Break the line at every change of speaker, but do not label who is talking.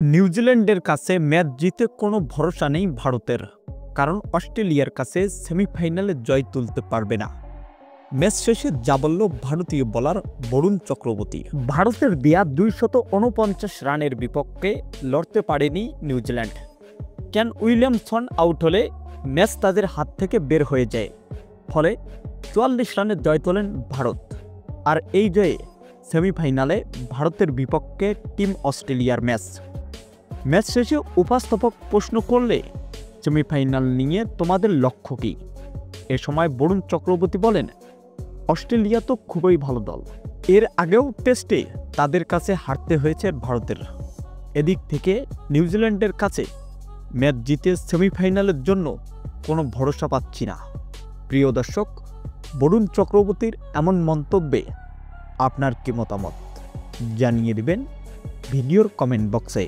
নিউজিল্যান্ডের কাছে ম্যাচ জিতে কোনো ভরসা নেই ভারতের, কারণ অস্ট্রেলিয়ার কাছে সেমিফাইনালে জয় তুলতে পারবে না। ম্যাচ শেষে যা বলল ভারতীয় বোলার বরুণ চক্রবর্তী। ভারতের দেয়া 249 রানের বিপক্ষে লড়তে পারেনি নিউজিল্যান্ড। কেন উইলিয়ামসন আউট হলে ম্যাচ তাদের হাত থেকে বের হয়ে যায়, ফলে 44 রানে জয় তোলেন ভারত। আর এই জয়ে সেমিফাইনালে ভারতের বিপক্ষে টিম অস্ট্রেলিয়ার ম্যাচ শেষে উপস্থাপক প্রশ্ন করলে, সেমিফাইনাল নিয়ে তোমাদের লক্ষ্য কী? এ সময় বরুণ চক্রবর্তী বলেন, অস্ট্রেলিয়া তো খুবই ভালো দল, এর আগেও টেস্টে তাদের কাছে হারতে হয়েছে ভারতের। এদিক থেকে নিউজিল্যান্ডের কাছে ম্যাচ জিতে সেমিফাইনালের জন্য কোনো ভরসা পাচ্ছি না। প্রিয় দর্শক, বরুণ চক্রবর্তীর এমন মন্তব্যে আপনার কি মতামত জানিয়ে দিবেন ভিডিওর কমেন্ট বক্সে।